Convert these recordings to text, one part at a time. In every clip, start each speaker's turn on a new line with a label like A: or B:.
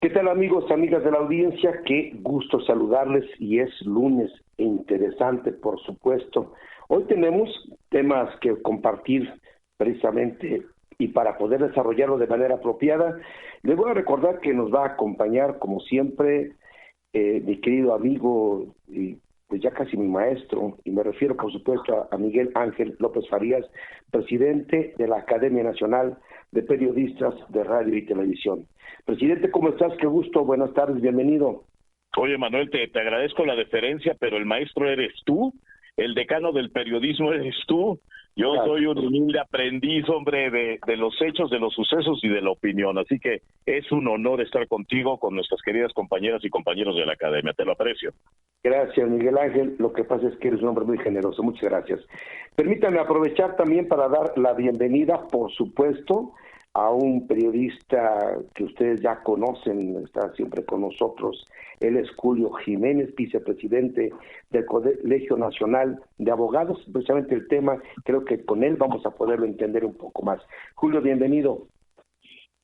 A: ¿Qué tal, amigos, amigas de la audiencia? Qué gusto saludarles y es lunes interesante, por supuesto. Hoy tenemos temas que compartir precisamente y para poder desarrollarlo de manera apropiada, les voy a recordar que nos va a acompañar, como siempre, mi querido amigo y pues ya casi mi maestro, y me refiero, por supuesto, a Miguel Ángel López Farías, presidente de la Academia Nacional de Periodistas de Radio y Televisión. Presidente, ¿cómo estás? Qué gusto, buenas tardes, bienvenido.
B: Oye, Manuel, te agradezco la deferencia, pero el maestro eres tú, el decano del periodismo eres tú. Yo soy un humilde aprendiz, hombre, de los hechos, de los sucesos y de la opinión. Así que es un honor estar contigo, con nuestras queridas compañeras y compañeros de la Academia. Te lo aprecio.
A: Gracias, Miguel Ángel. Lo que pasa es que eres un hombre muy generoso. Muchas gracias. Permítanme aprovechar también para dar la bienvenida, por supuesto, a un periodista que ustedes ya conocen, está siempre con nosotros. Él es Julio Jiménez, vicepresidente del Colegio Nacional de Abogados. Precisamente el tema, creo que con él vamos a poderlo entender un poco más. Julio, bienvenido.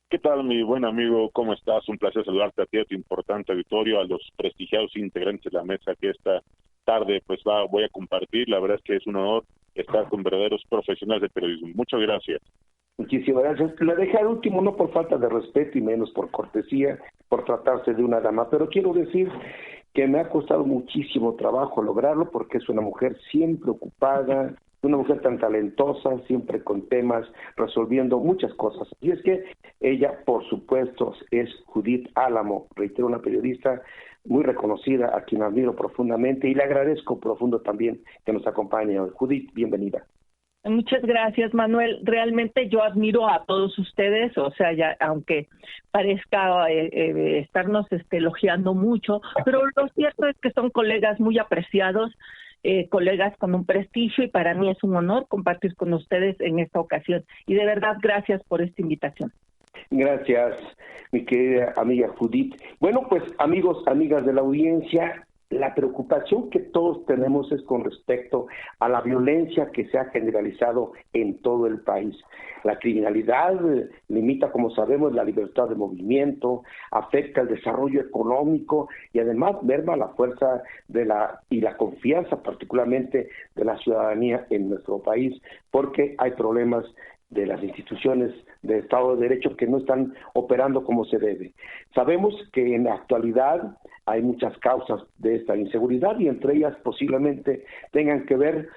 B: ¿Qué tal, mi buen amigo? ¿Cómo estás? Un placer saludarte a ti, a tu importante auditorio, a los prestigiados integrantes de la mesa que esta tarde voy a compartir. La verdad es que es un honor estar con verdaderos profesionales de periodismo. Muchas gracias.
A: Muchísimas gracias. La dejé al último, no por falta de respeto y menos por cortesía, por tratarse de una dama, pero quiero decir que me ha costado muchísimo trabajo lograrlo porque es una mujer siempre ocupada, una mujer tan talentosa, siempre con temas, resolviendo muchas cosas. Y es que ella, por supuesto, es Judith Álamo, reitero, una periodista muy reconocida, a quien admiro profundamente y le agradezco profundo también que nos acompañe. Judith, bienvenida.
C: Muchas gracias, Manuel. Realmente yo admiro a todos ustedes, o sea, ya aunque parezca estarnos elogiando mucho, pero lo cierto es que son colegas muy apreciados, colegas con un prestigio, y para mí es un honor compartir con ustedes en esta ocasión. Y de verdad, gracias por esta invitación.
A: Gracias, mi querida amiga Judith. Bueno, pues amigos, amigas de la audiencia, la preocupación que todos tenemos es con respecto a la violencia que se ha generalizado en todo el país. La criminalidad limita, como sabemos, la libertad de movimiento, afecta el desarrollo económico y además merma la fuerza y la confianza, particularmente de la ciudadanía en nuestro país, porque hay problemas de las instituciones de Estado de Derecho que no están operando como se debe. Sabemos que en la actualidad hay muchas causas de esta inseguridad y entre ellas posiblemente tengan que ver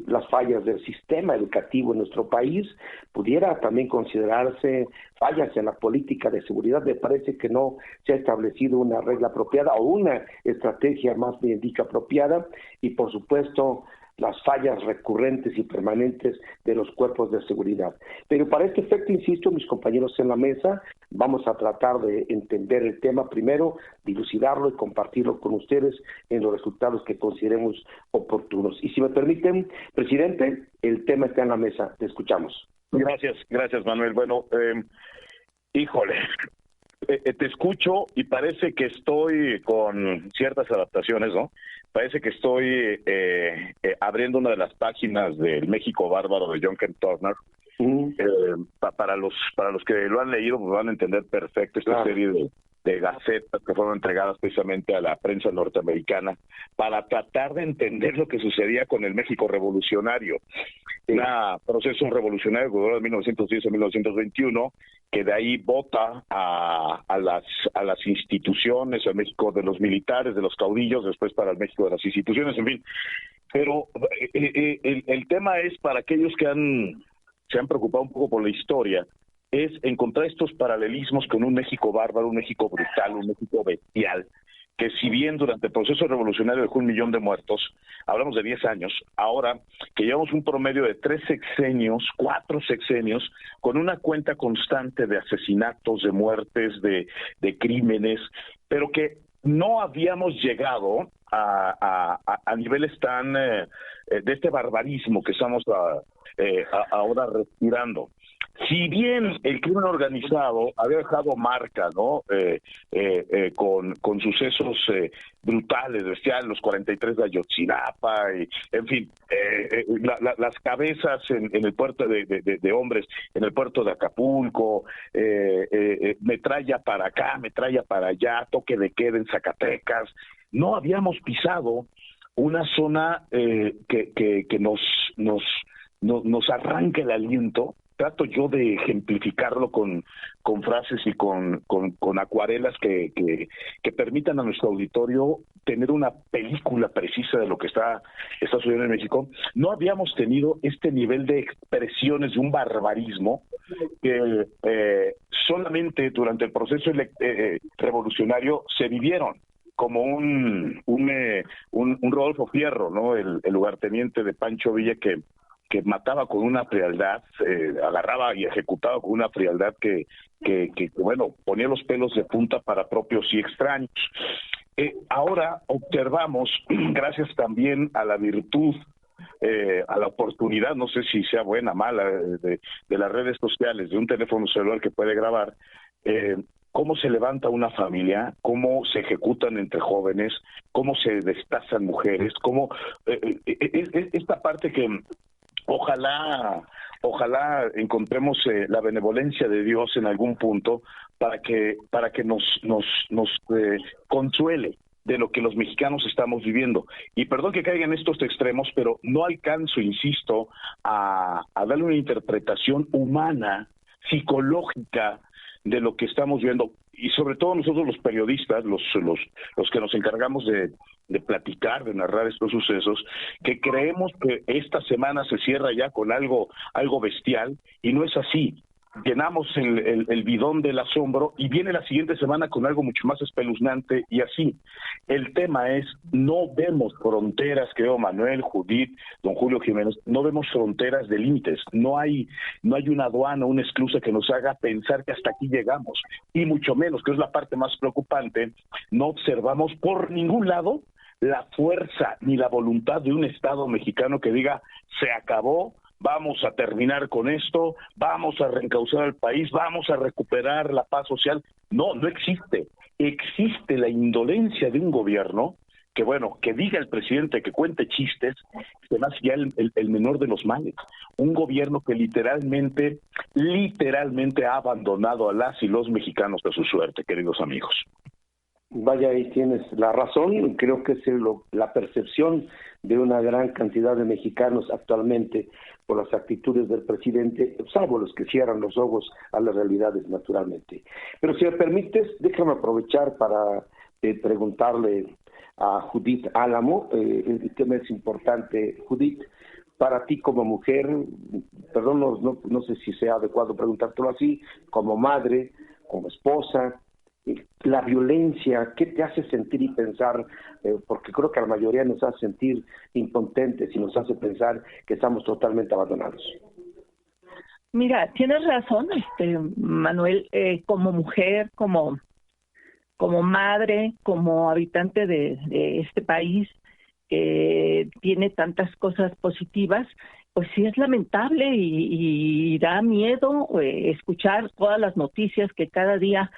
A: las fallas del sistema educativo en nuestro país. Pudiera también considerarse fallas en la política de seguridad. Me parece que no se ha establecido una regla apropiada o una estrategia más bien dicha apropiada y por supuesto las fallas recurrentes y permanentes de los cuerpos de seguridad. Pero para este efecto, insisto, mis compañeros en la mesa, vamos a tratar de entender el tema primero, dilucidarlo y compartirlo con ustedes en los resultados que consideremos oportunos. Y si me permiten, presidente, el tema está en la mesa, te escuchamos.
B: Gracias, Manuel. Bueno, híjole, te escucho y parece que estoy con ciertas adaptaciones, ¿no? Parece que estoy abriendo una de las páginas del México Bárbaro de John Kent Turner. Para los que lo han leído, pues van a entender perfecto esta serie de gacetas que fueron entregadas precisamente a la prensa norteamericana para tratar de entender lo que sucedía con el México revolucionario. Un proceso revolucionario que duró de 1910 a 1921, que de ahí vota a las instituciones, al México de los militares, de los caudillos, después para el México de las instituciones, en fin. Pero el tema es, para aquellos que se han preocupado un poco por la historia, es encontrar estos paralelismos con un México bárbaro, un México brutal, un México bestial, que si bien durante el proceso revolucionario dejó 1 millón de muertos, hablamos de 10 años, ahora que llevamos un promedio de 3 sexenios, 4 sexenios, con una cuenta constante de asesinatos, de muertes, de crímenes, pero que no habíamos llegado a niveles tan de este barbarismo que estamos ahora respirando. si bien el crimen organizado había dejado marca, ¿no? Con sucesos brutales, bestiales, los 43 de Ayotzinapa, y, en fin, las cabezas en el puerto de hombres, en el puerto de Acapulco, metralla para acá, metralla para allá, toque de queda en Zacatecas. No habíamos pisado una zona que nos arranca el aliento. Trato yo de ejemplificarlo con frases y con acuarelas que permitan a nuestro auditorio tener una película precisa de lo que está sucediendo en México. No habíamos tenido este nivel de expresiones de un barbarismo que solamente durante el proceso revolucionario se vivieron, como un Rodolfo Fierro, ¿no? El lugarteniente de Pancho Villa que mataba con una frialdad, agarraba y ejecutaba con una frialdad que bueno, ponía los pelos de punta para propios y extraños. Ahora observamos, gracias también a la virtud, a la oportunidad, no sé si sea buena o mala, de las redes sociales, de un teléfono celular que puede grabar, cómo se levanta una familia, cómo se ejecutan entre jóvenes, cómo se destazan mujeres, cómo esta parte que ojalá encontremos la benevolencia de Dios en algún punto para que nos consuele de lo que los mexicanos estamos viviendo. Y perdón que caiga en estos extremos, pero no alcanzo, insisto, a darle una interpretación humana, psicológica de lo que estamos viendo, y sobre todo nosotros los periodistas, los que nos encargamos de platicar, de narrar estos sucesos, que creemos que esta semana se cierra ya con algo bestial, y no es así. Llenamos el bidón del asombro y viene la siguiente semana con algo mucho más espeluznante, y así. El tema es, no vemos fronteras, creo, Manuel, Judith, don Julio Jiménez, no vemos fronteras de límites, no hay una aduana, una esclusa que nos haga pensar que hasta aquí llegamos, y mucho menos, que es la parte más preocupante, no observamos por ningún lado la fuerza ni la voluntad de un Estado mexicano que diga, se acabó, vamos a terminar con esto, vamos a reencauzar al país, vamos a recuperar la paz social. No existe. Existe la indolencia de un gobierno que, bueno, que diga el presidente, que cuente chistes, que más ya el menor de los males. Un gobierno que literalmente ha abandonado a las y los mexicanos a su suerte, queridos amigos.
A: Vaya, ahí tienes la razón. Creo que es la percepción de una gran cantidad de mexicanos actualmente por las actitudes del presidente, salvo los que cierran los ojos a las realidades, naturalmente. Pero si me permites, déjame aprovechar para preguntarle a Judith Álamo, el tema es importante. Judith, para ti como mujer, perdón, no sé si sea adecuado preguntártelo así, como madre, como esposa, la violencia, ¿qué te hace sentir y pensar? Porque creo que a la mayoría nos hace sentir impotentes y nos hace pensar que estamos totalmente abandonados.
C: Mira, tienes razón, Manuel, como mujer, como madre, como habitante de este país que tiene tantas cosas positivas, pues sí es lamentable y da miedo escuchar todas las noticias que cada día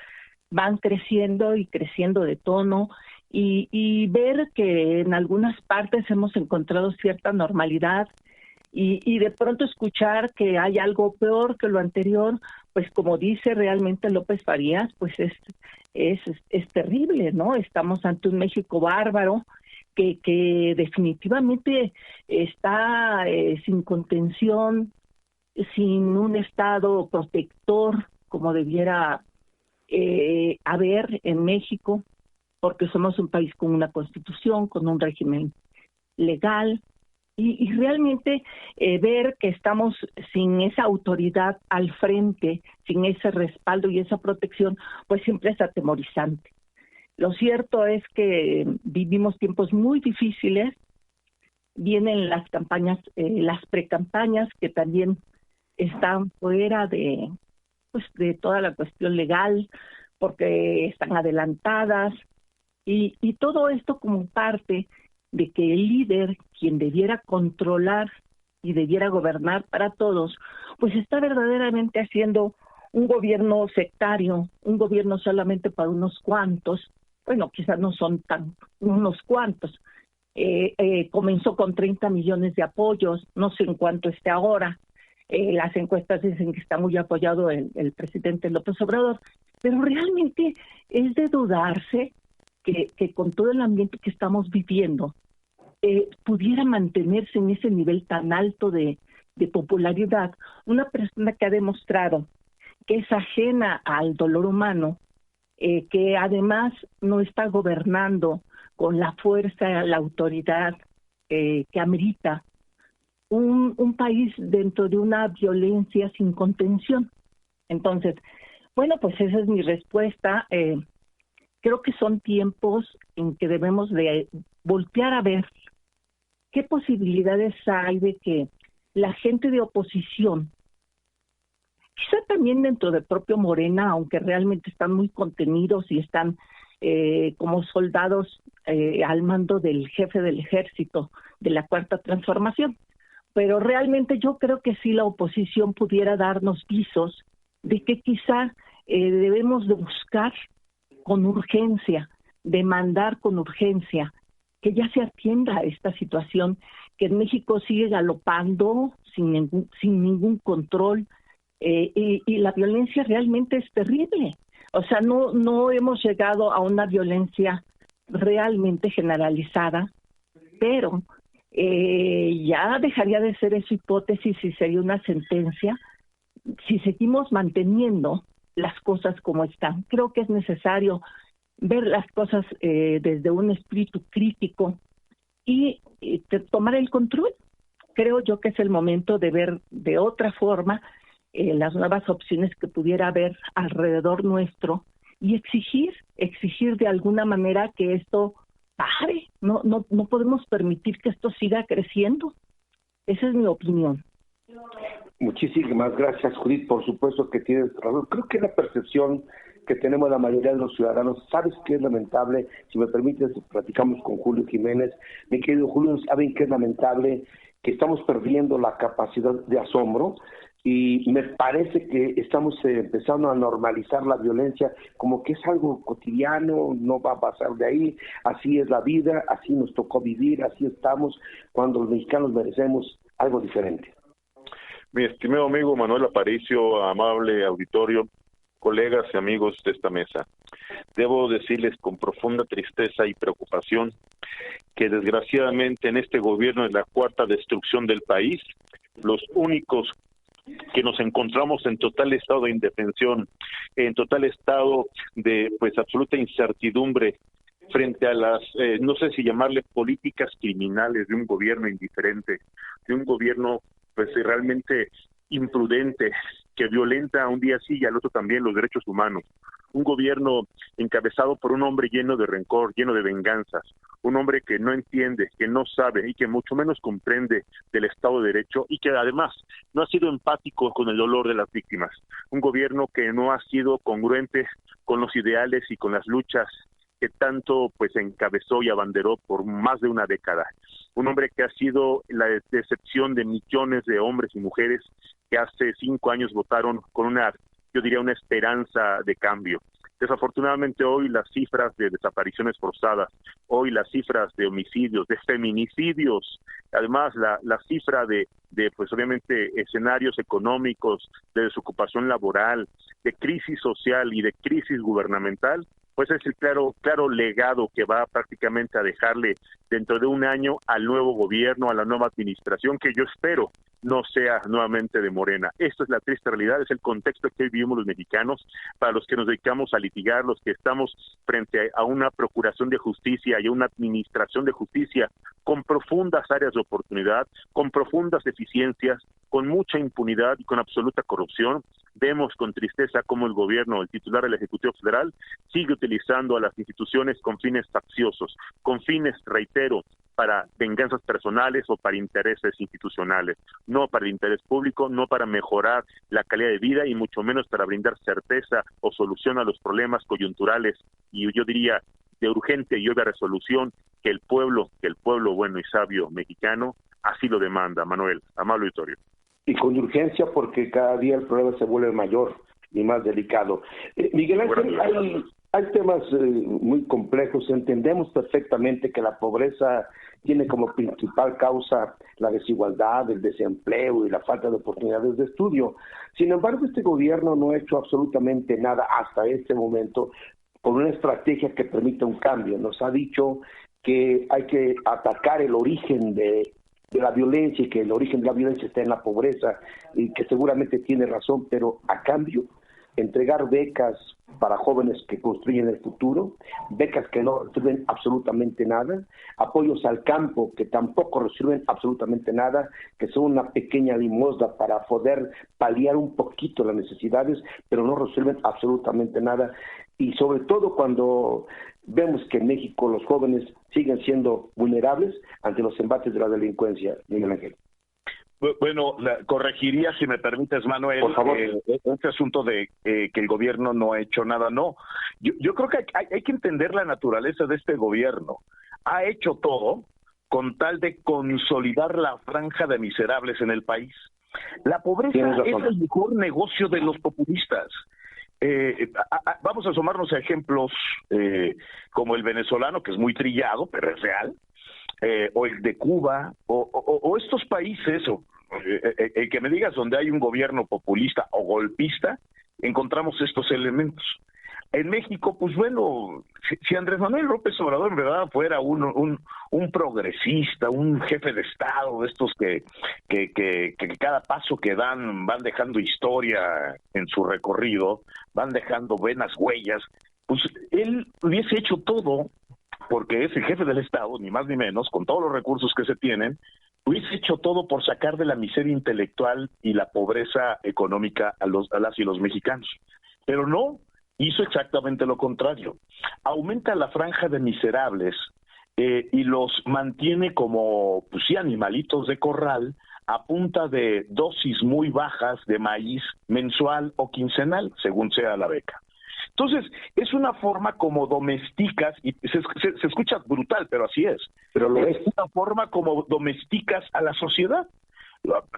C: van creciendo y creciendo de tono, y ver que en algunas partes hemos encontrado cierta normalidad, y de pronto escuchar que hay algo peor que lo anterior, pues como dice realmente López Farías, pues es terrible, ¿no? Estamos ante un México bárbaro que definitivamente está sin contención, sin un Estado protector como debiera haber en México, porque somos un país con una constitución, con un régimen legal, y realmente ver que estamos sin esa autoridad al frente, sin ese respaldo y esa protección, pues siempre es atemorizante. Lo cierto es que vivimos tiempos muy difíciles, vienen las campañas, las precampañas, que también están fuera de toda la cuestión legal, porque están adelantadas, y todo esto como parte de que el líder, quien debiera controlar y debiera gobernar para todos, pues está verdaderamente haciendo un gobierno sectario, un gobierno solamente para unos cuantos. Bueno, quizás no son tan unos cuantos. Comenzó con 30 millones de apoyos, no sé en cuánto esté ahora. Las encuestas dicen que está muy apoyado el presidente López Obrador, pero realmente es de dudarse que con todo el ambiente que estamos viviendo pudiera mantenerse en ese nivel tan alto de popularidad una persona que ha demostrado que es ajena al dolor humano, que además no está gobernando con la fuerza, la autoridad que amerita un país dentro de una violencia sin contención. Entonces, bueno, pues esa es mi respuesta. Creo que son tiempos en que debemos de voltear a ver qué posibilidades hay de que la gente de oposición, quizá también dentro del propio Morena, aunque realmente están muy contenidos y están como soldados al mando del jefe del ejército de la Cuarta Transformación, pero realmente yo creo que sí la oposición pudiera darnos visos de que quizá debemos de buscar con urgencia, demandar con urgencia que ya se atienda a esta situación que en México sigue galopando sin ningún control, y la violencia realmente es terrible. O sea, no hemos llegado a una violencia realmente generalizada, pero ya dejaría de ser esa hipótesis y sería una sentencia si seguimos manteniendo las cosas como están. Creo que es necesario ver las cosas desde un espíritu crítico y tomar el control. Creo yo que es el momento de ver de otra forma las nuevas opciones que pudiera haber alrededor nuestro y exigir de alguna manera que esto pare. No podemos permitir que esto siga creciendo. Esa es mi opinión.
A: Muchísimas gracias, Judith. Por supuesto que tienes razón. Creo que la percepción que tenemos la mayoría de los ciudadanos, ¿sabes qué es lamentable? Si me permites, platicamos con Julio Jiménez. Mi querido Julio, ¿saben qué es lamentable? Que estamos perdiendo la capacidad de asombro y me parece que estamos empezando a normalizar la violencia como que es algo cotidiano, no va a pasar de ahí, así es la vida, así nos tocó vivir, así estamos, cuando los mexicanos merecemos algo diferente.
D: Mi estimado amigo Manuel Aparicio, amable auditorio, colegas y amigos de esta mesa, debo decirles con profunda tristeza y preocupación que desgraciadamente en este gobierno es la cuarta destrucción del país. Los únicos que nos encontramos en total estado de indefensión, en total estado de absoluta incertidumbre frente a las, no sé si llamarle políticas criminales de un gobierno indiferente, de un gobierno realmente imprudente, que violenta un día sí y al otro también los derechos humanos. Un gobierno encabezado por un hombre lleno de rencor, lleno de venganzas, un hombre que no entiende, que no sabe y que mucho menos comprende del Estado de Derecho y que además no ha sido empático con el dolor de las víctimas. Un gobierno que no ha sido congruente con los ideales y con las luchas que tanto encabezó y abanderó por más de una década. Un hombre que ha sido la decepción de millones de hombres y mujeres que hace 5 años votaron con una esperanza de cambio. Desafortunadamente hoy las cifras de desapariciones forzadas, hoy las cifras de homicidios, de feminicidios, además la cifra de obviamente escenarios económicos, de desocupación laboral, de crisis social y de crisis gubernamental, es el claro legado que va prácticamente a dejarle dentro de un año al nuevo gobierno, a la nueva administración, que yo espero no sea nuevamente de Morena. Esto es la triste realidad, es el contexto que hoy vivimos los mexicanos, para los que nos dedicamos a litigar, los que estamos frente a una procuración de justicia y a una administración de justicia con profundas áreas de oportunidad, con profundas deficiencias, con mucha impunidad y con absoluta corrupción. Vemos con tristeza cómo el gobierno, el titular del Ejecutivo Federal, sigue utilizando a las instituciones con fines facciosos, con fines, reitero, para venganzas personales o para intereses institucionales, no para el interés público, no para mejorar la calidad de vida y mucho menos para brindar certeza o solución a los problemas coyunturales y yo diría de urgente y obvia resolución que el pueblo bueno y sabio mexicano así lo demanda, Manuel, amable auditorio.
A: Y con urgencia, porque cada día el problema se vuelve mayor y más delicado. Miguel Ángel, hay temas muy complejos. Entendemos perfectamente que la pobreza tiene como principal causa la desigualdad, el desempleo y la falta de oportunidades de estudio. Sin embargo, este gobierno no ha hecho absolutamente nada hasta este momento con una estrategia que permita un cambio. Nos ha dicho que hay que atacar el origen de la violencia y que el origen de la violencia está en la pobreza, y que seguramente tiene razón, pero a cambio entregar becas para jóvenes que construyen el futuro, becas que no resuelven absolutamente nada, apoyos al campo que tampoco resuelven absolutamente nada, que son una pequeña limosna para poder paliar un poquito las necesidades, pero no resuelven absolutamente nada. Y sobre todo cuando vemos que en México los jóvenes siguen siendo vulnerables ante los embates de la delincuencia, Miguel Ángel.
B: Bueno, corregiría, si me permites, Manuel,
A: por favor,
B: este asunto de que el gobierno no ha hecho nada. No, yo creo que hay que entender la naturaleza de este gobierno. Ha hecho todo con tal de consolidar la franja de miserables en el país. La pobreza es el mejor negocio de los populistas. Vamos a asomarnos a ejemplos como el venezolano, que es muy trillado, pero es real, o el de Cuba, o estos países, el que me digas donde hay un gobierno populista o golpista, encontramos estos elementos. En México, pues bueno, si Andrés Manuel López Obrador en verdad fuera un progresista, un jefe de Estado, de estos que cada paso que dan van dejando historia en su recorrido, van dejando buenas huellas, pues él hubiese hecho todo, porque es el jefe del Estado, ni más ni menos, con todos los recursos que se tienen, hubiese hecho todo por sacar de la miseria intelectual y la pobreza económica a las y los mexicanos. Pero no, hizo exactamente lo contrario. Aumenta la franja de miserables y los mantiene como, pues sí, animalitos de corral, a punta de dosis muy bajas de maíz mensual o quincenal, según sea la beca. Entonces, es una forma como domesticas, y se escucha brutal, pero así es. Pero es una forma como domesticas a la sociedad.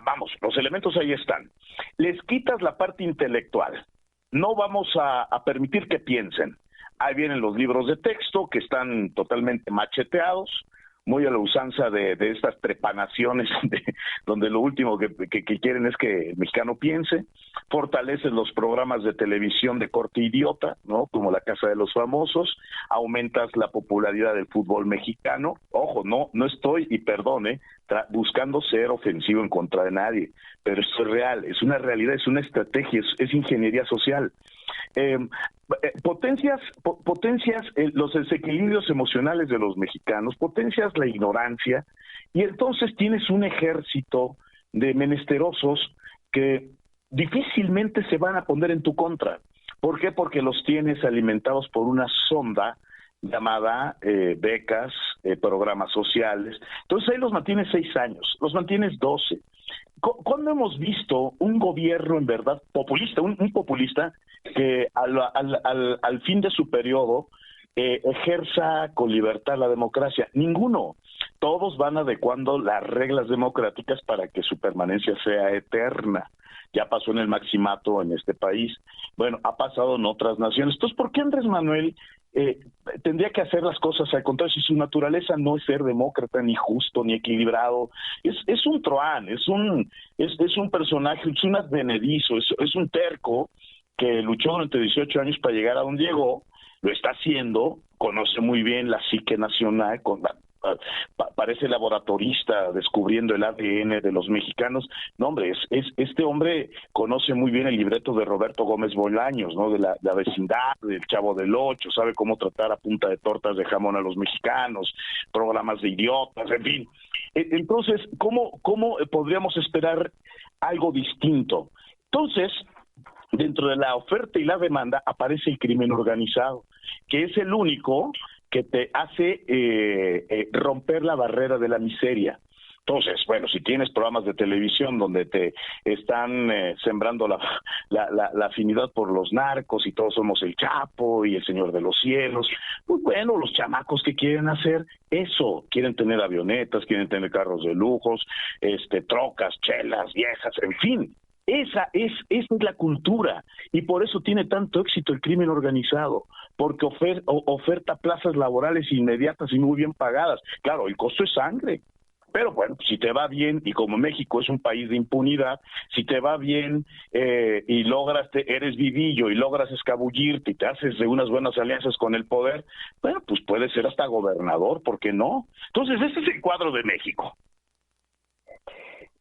B: Vamos, los elementos ahí están. Les quitas la parte intelectual. No vamos a permitir que piensen. Ahí vienen los libros de texto que están totalmente macheteados, muy a la usanza de estas trepanaciones donde lo último que quieren es que el mexicano piense. Fortalecen los programas de televisión de corte idiota, ¿no? Como La Casa de los Famosos. Aumentas la popularidad del fútbol mexicano. Ojo, no estoy, y perdone, buscando ser ofensivo en contra de nadie, pero esto es real, es una realidad, es una estrategia, es ingeniería social. Potencias los desequilibrios emocionales de los mexicanos, potencias la ignorancia, y entonces tienes un ejército de menesterosos que difícilmente se van a poner en tu contra. ¿Por qué? Porque los tienes alimentados por una sonda llamada becas, programas sociales. Entonces ahí los mantienes 6 años, los mantienes 12. ¿Cuándo hemos visto un gobierno en verdad populista, un populista que al fin de su periodo ejerza con libertad la democracia? Ninguno. Todos van adecuando las reglas democráticas para que su permanencia sea eterna. Ya pasó en el maximato en este país. Bueno, ha pasado en otras naciones. Entonces, ¿por qué Andrés Manuel tendría que hacer las cosas al contrario? Si su naturaleza no es ser demócrata, ni justo, ni equilibrado, es un truán, es un personaje, es un advenedizo, es un terco que luchó durante 18 años para llegar a donde llegó, lo está haciendo, conoce muy bien la psique nacional, parece laboratorista descubriendo el ADN de los mexicanos. No, hombre, este hombre conoce muy bien el libreto de Roberto Gómez Bolaños, ¿no? De la vecindad, del Chavo del Ocho, sabe cómo tratar a punta de tortas de jamón a los mexicanos, programas de idiotas, en fin. Entonces, ¿cómo podríamos esperar algo distinto? Entonces, dentro de la oferta y la demanda aparece el crimen organizado, que es el único que te hace romper la barrera de la miseria. Entonces, bueno, si tienes programas de televisión donde te están sembrando la afinidad por los narcos y todos somos el Chapo y el Señor de los Cielos, pues bueno, los chamacos que quieren hacer eso, quieren tener avionetas, quieren tener carros de lujos, trocas, chelas, viejas, en fin. Esa es la cultura, y por eso tiene tanto éxito el crimen organizado, porque oferta plazas laborales inmediatas y muy bien pagadas. Claro, el costo es sangre, pero bueno, si te va bien, y como México es un país de impunidad, si te va bien y eres vivillo y logras escabullirte y te haces de unas buenas alianzas con el poder, bueno, pues puedes ser hasta gobernador, ¿por qué no? Entonces, ese es el cuadro de México.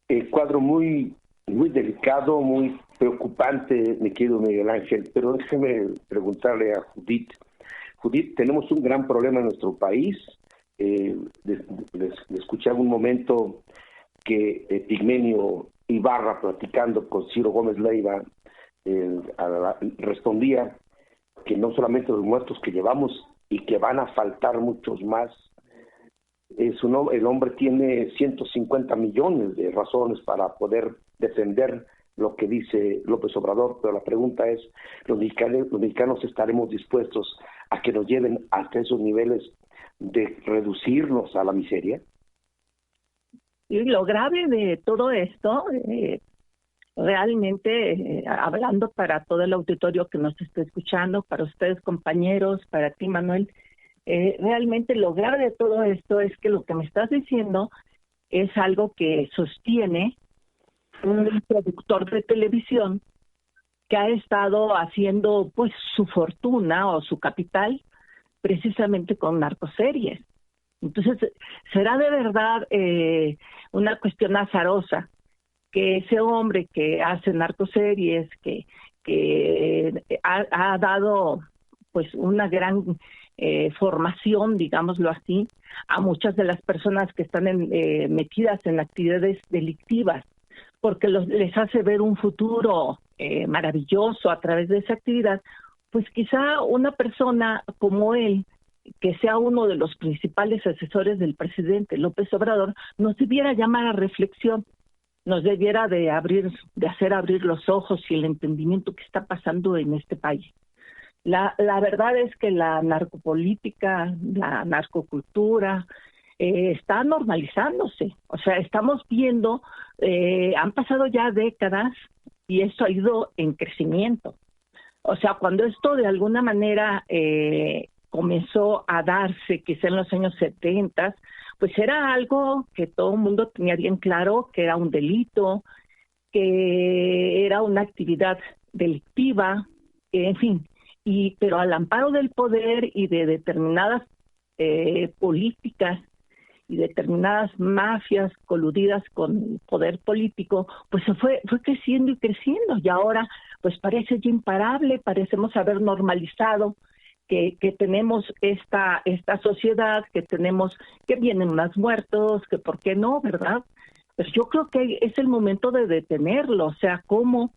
A: El cuadro muy delicado, muy preocupante, mi querido Miguel Ángel, pero déjeme preguntarle a Judith. Judith, tenemos un gran problema en nuestro país. Les escuché algún momento que Pigmenio Ibarra, platicando con Ciro Gómez Leiva, respondía que no solamente los muertos que llevamos y que van a faltar muchos más. El hombre tiene 150 millones de razones para poder defender lo que dice López Obrador, pero la pregunta es, ¿los mexicanos estaremos dispuestos a que nos lleven hasta esos niveles de reducirnos a la miseria?
C: Y lo grave de todo esto, realmente, hablando para todo el auditorio que nos está escuchando, para ustedes compañeros, para ti Manuel, realmente lo grave de todo esto es que lo que me estás diciendo es algo que sostiene un productor de televisión que ha estado haciendo pues su fortuna o su capital precisamente con narcoseries. Entonces, ¿será de verdad una cuestión azarosa que ese hombre que hace narcoseries, que ha dado pues una gran formación, digámoslo así, a muchas de las personas que están metidas en actividades delictivas, porque les hace ver un futuro maravilloso a través de esa actividad, pues quizá una persona como él, que sea uno de los principales asesores del presidente López Obrador, nos debiera llamar a reflexión, nos debiera de hacer abrir los ojos y el entendimiento que está pasando en este país. La verdad es que la narcopolítica, la narcocultura, está normalizándose. O sea, estamos viendo, han pasado ya décadas y esto ha ido en crecimiento. O sea, cuando esto de alguna manera comenzó a darse, quizá en los años 70, pues era algo que todo el mundo tenía bien claro, que era un delito, que era una actividad delictiva, en fin. Pero al amparo del poder y de determinadas políticas y determinadas mafias coludidas con el poder político, pues se fue creciendo y creciendo, y ahora pues parece ya imparable, parecemos haber normalizado que tenemos esta sociedad, que vienen más muertos, que por qué no, ¿verdad? Pues yo creo que es el momento de detenerlo, o sea, ¿cómo?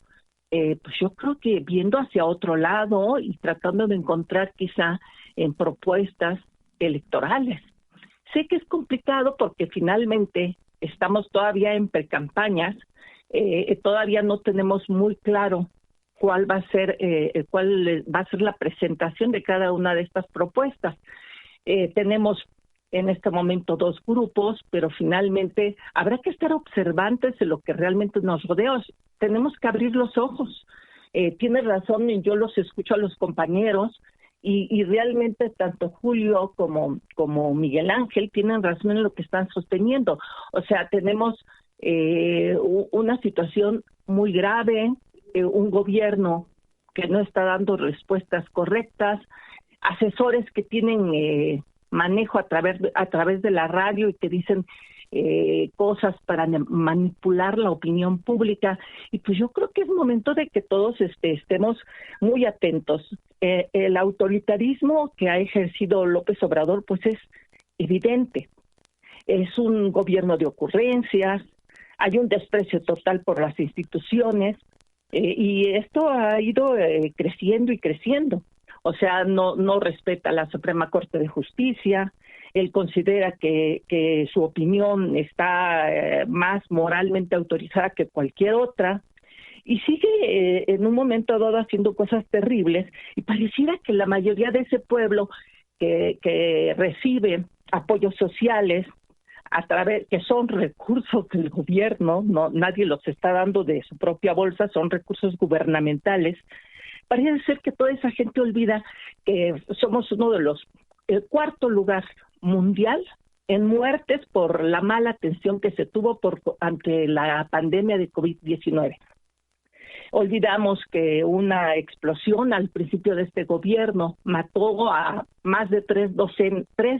C: Pues yo creo que viendo hacia otro lado y tratando de encontrar quizá en propuestas electorales. Sé que es complicado porque finalmente estamos todavía en precampañas, todavía no tenemos muy claro cuál va a ser la presentación de cada una de estas propuestas. Tenemos en este momento 2 grupos, pero finalmente habrá que estar observantes de lo que realmente nos rodea. Tenemos que abrir los ojos. Tienes razón, y yo los escucho a los compañeros, y realmente tanto Julio como Miguel Ángel tienen razón en lo que están sosteniendo. O sea, tenemos una situación muy grave, un gobierno que no está dando respuestas correctas, asesores que tienen manejo a través de la radio y que dicen cosas para manipular la opinión pública, y pues yo creo que es momento de que todos estemos muy atentos. El autoritarismo que ha ejercido López Obrador pues es evidente, es un gobierno de ocurrencias, hay un desprecio total por las instituciones, y esto ha ido creciendo y creciendo. O sea, no respeta la Suprema Corte de Justicia, él considera que su opinión está más moralmente autorizada que cualquier otra, y sigue en un momento dado haciendo cosas terribles, y pareciera que la mayoría de ese pueblo que recibe apoyos sociales a través, que son recursos del gobierno, no, nadie los está dando de su propia bolsa, son recursos gubernamentales. Parece ser que toda esa gente olvida que somos uno de los, el cuarto lugar mundial en muertes por la mala atención que se tuvo ante la pandemia de COVID-19. Olvidamos que una explosión al principio de este gobierno mató a más de tres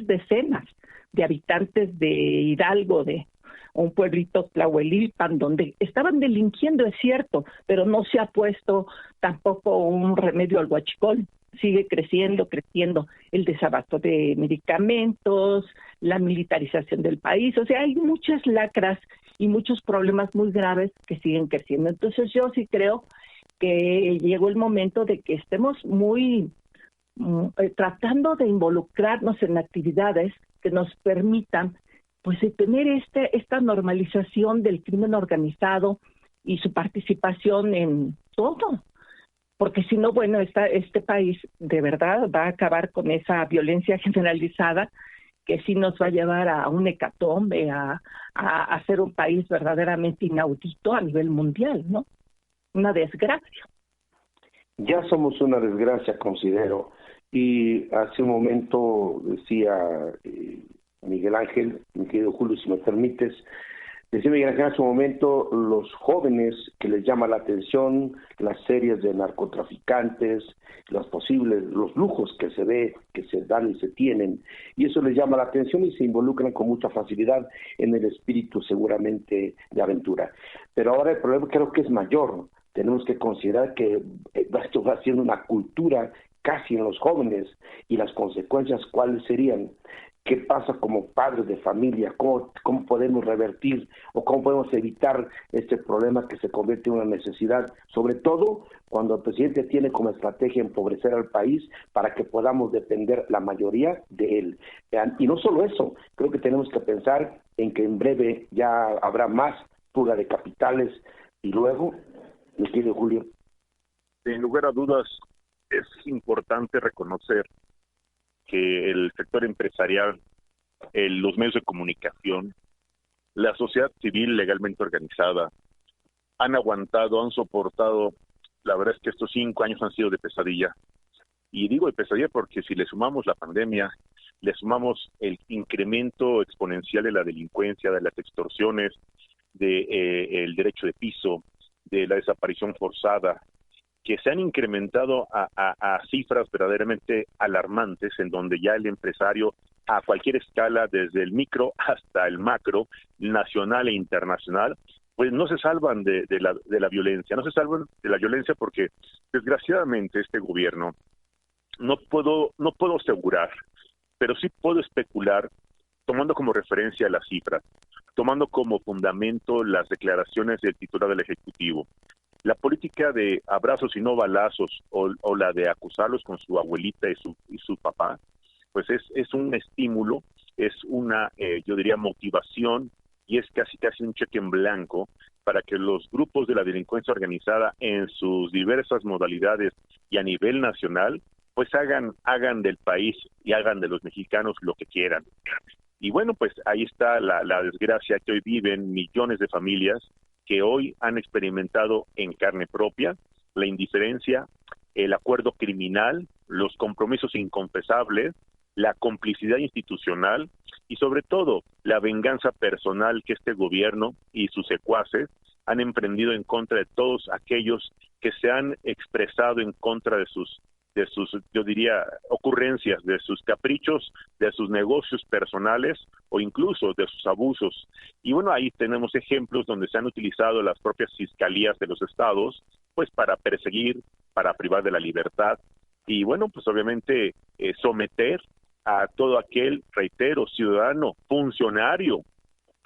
C: decenas de habitantes de Hidalgo, de un pueblito Tlahuelilpan, donde estaban delinquiendo, es cierto, pero no se ha puesto tampoco un remedio al huachicol. Sigue creciendo el desabasto de medicamentos, la militarización del país, o sea, hay muchas lacras y muchos problemas muy graves que siguen creciendo. Entonces yo sí creo que llegó el momento de que estemos tratando de involucrarnos en actividades que nos permitan pues de tener esta normalización del crimen organizado y su participación en todo. Porque si no, bueno, este país de verdad va a acabar con esa violencia generalizada que sí nos va a llevar a un hecatombe, a ser un país verdaderamente inaudito a nivel mundial, ¿no? Una desgracia.
A: Ya somos una desgracia, considero. Y hace un momento decía Miguel Ángel, mi querido Julio, si me permites, decía Miguel Ángel hace un momento, los jóvenes que les llama la atención las series de narcotraficantes, los lujos que se dan y se tienen, y eso les llama la atención y se involucran con mucha facilidad en el espíritu seguramente de aventura. Pero ahora el problema creo que es mayor. Tenemos que considerar que esto va siendo una cultura casi en los jóvenes, y las consecuencias cuáles serían. ¿Qué pasa como padres de familia? ¿Cómo podemos revertir o cómo podemos evitar este problema que se convierte en una necesidad? Sobre todo cuando el presidente tiene como estrategia empobrecer al país para que podamos depender la mayoría de él. Y no solo eso, creo que tenemos que pensar en que en breve ya habrá más fuga de capitales. Y luego, mi querido Julio.
D: Sin lugar a dudas, es importante reconocer que el sector empresarial, los medios de comunicación, la sociedad civil legalmente organizada, han aguantado, han soportado. La verdad es que estos 5 años han sido de pesadilla. Y digo de pesadilla porque si le sumamos la pandemia, le sumamos el incremento exponencial de la delincuencia, de las extorsiones, el derecho de piso, de la desaparición forzada, que se han incrementado a cifras verdaderamente alarmantes, en donde ya el empresario a cualquier escala, desde el micro hasta el macro, nacional e internacional, pues no se salvan de la violencia, no se salvan de la violencia porque desgraciadamente este gobierno, no puedo asegurar, pero sí puedo especular, tomando como referencia las cifras, tomando como fundamento las declaraciones del titular del Ejecutivo. La política de abrazos y no balazos, o la de acusarlos con su abuelita y su papá, pues es un estímulo, es una, yo diría, motivación, y es casi un cheque en blanco para que los grupos de la delincuencia organizada en sus diversas modalidades y a nivel nacional, pues hagan del país y hagan de los mexicanos lo que quieran. Y bueno, pues ahí está la desgracia que hoy viven millones de familias que hoy han experimentado en carne propia la indiferencia, el acuerdo criminal, los compromisos inconfesables, la complicidad institucional y sobre todo la venganza personal que este gobierno y sus secuaces han emprendido en contra de todos aquellos que se han expresado en contra de sus, yo diría, ocurrencias, de sus caprichos, de sus negocios personales o incluso de sus abusos. Y bueno, ahí tenemos ejemplos donde se han utilizado las propias fiscalías de los estados, pues para perseguir, para privar de la libertad y bueno, pues obviamente someter a todo aquel, reitero, ciudadano, funcionario,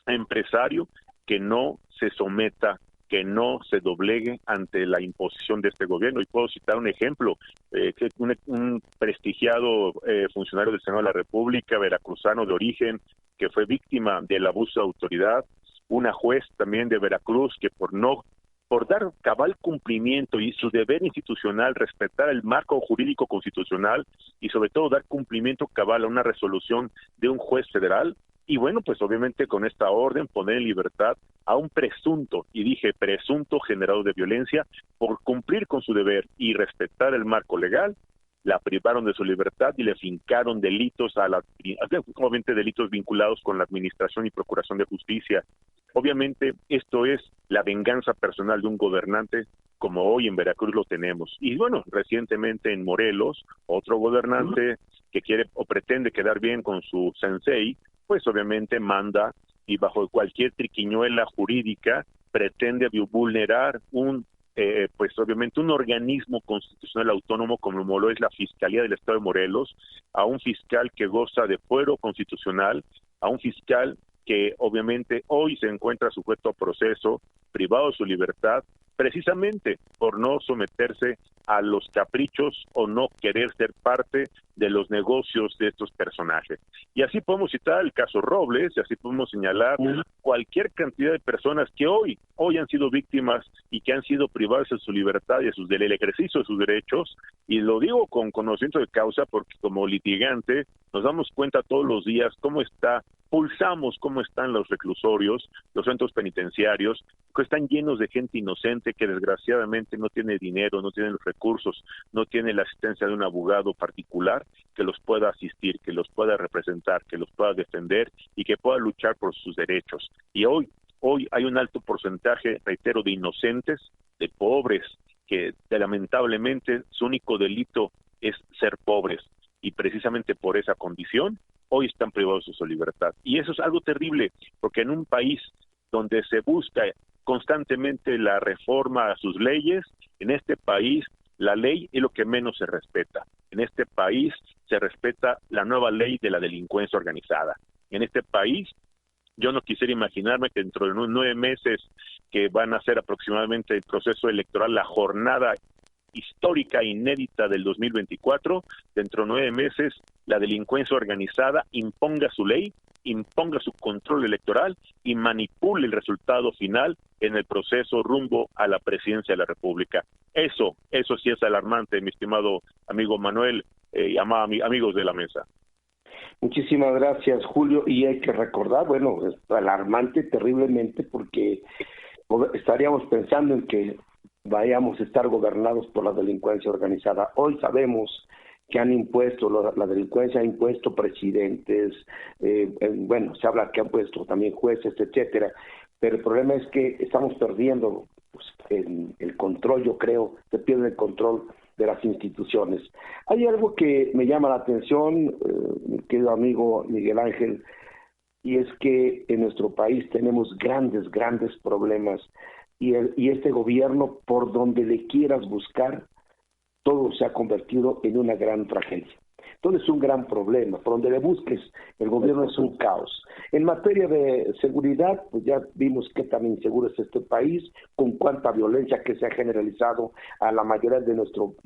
D: empresario, que no se someta que no se doblegue ante la imposición de este gobierno. Y puedo citar un ejemplo, que un prestigiado funcionario del Senado de la República, veracruzano de origen, que fue víctima del abuso de autoridad, una juez también de Veracruz que por dar cabal cumplimiento y su deber institucional, respetar el marco jurídico constitucional y sobre todo dar cumplimiento cabal a una resolución de un juez federal, y bueno, pues obviamente con esta orden poner en libertad a un presunto, y dije presunto generador de violencia, por cumplir con su deber y respetar el marco legal, la privaron de su libertad y le fincaron delitos obviamente delitos vinculados con la administración y procuración de justicia. Obviamente esto es la venganza personal de un gobernante como hoy en Veracruz lo tenemos. Y bueno, recientemente en Morelos, otro gobernante que quiere o pretende quedar bien con su sensei, pues obviamente manda y bajo cualquier triquiñuela jurídica pretende vulnerar pues obviamente un organismo constitucional autónomo como lo es la Fiscalía del Estado de Morelos, a un fiscal que goza de fuero constitucional, a un fiscal que obviamente hoy se encuentra sujeto a proceso, privado de su libertad, precisamente por no someterse a los caprichos o no querer ser parte de los negocios de estos personajes. Y así podemos citar el caso Robles, y así podemos señalar cualquier cantidad de personas que hoy han sido víctimas y que han sido privadas de su libertad y del ejercicio de sus derechos, y lo digo con conocimiento de causa porque como litigante nos damos cuenta todos los días pulsamos cómo están los reclusorios, los centros penitenciarios, que están llenos de gente inocente que desgraciadamente no tiene dinero, no tiene los recursos, no tiene la asistencia de un abogado particular que los pueda asistir, que los pueda representar, que los pueda defender y que pueda luchar por sus derechos. Y hoy hay un alto porcentaje, reitero, de inocentes, de pobres, que lamentablemente su único delito es ser pobres. Y precisamente por esa condición, hoy están privados de su libertad. Y eso es algo terrible, porque en un país donde se busca constantemente la reforma a sus leyes, en este país la ley es lo que menos se respeta. En este país se respeta la nueva ley de la delincuencia organizada. En este país, yo no quisiera imaginarme que dentro de 9 meses que van a ser aproximadamente el proceso electoral, la jornada histórica inédita del 2024, dentro de 9 meses la delincuencia organizada imponga su ley, imponga su control electoral y manipule el resultado final en el proceso rumbo a la presidencia de la República. Eso sí es alarmante, mi estimado amigo Manuel y amigos de la mesa.
A: Muchísimas gracias, Julio, y hay que recordar, bueno, es alarmante terriblemente porque estaríamos pensando en que vayamos a estar gobernados por la delincuencia organizada. Hoy sabemos que han impuesto, la delincuencia ha impuesto presidentes, bueno, se habla que han puesto también jueces, etcétera, pero el problema es que estamos perdiendo pues, el control, yo creo, se pierde el control de las instituciones. Hay algo que me llama la atención, mi querido amigo Miguel Ángel, y es que en nuestro país tenemos grandes problemas, y este gobierno, por donde le quieras buscar, todo se ha convertido en una gran tragedia. Entonces es un gran problema, por donde le busques, el gobierno es un caos. En materia de seguridad, pues ya vimos qué tan inseguro es este país, con cuánta violencia que se ha generalizado a la mayoría de nuestro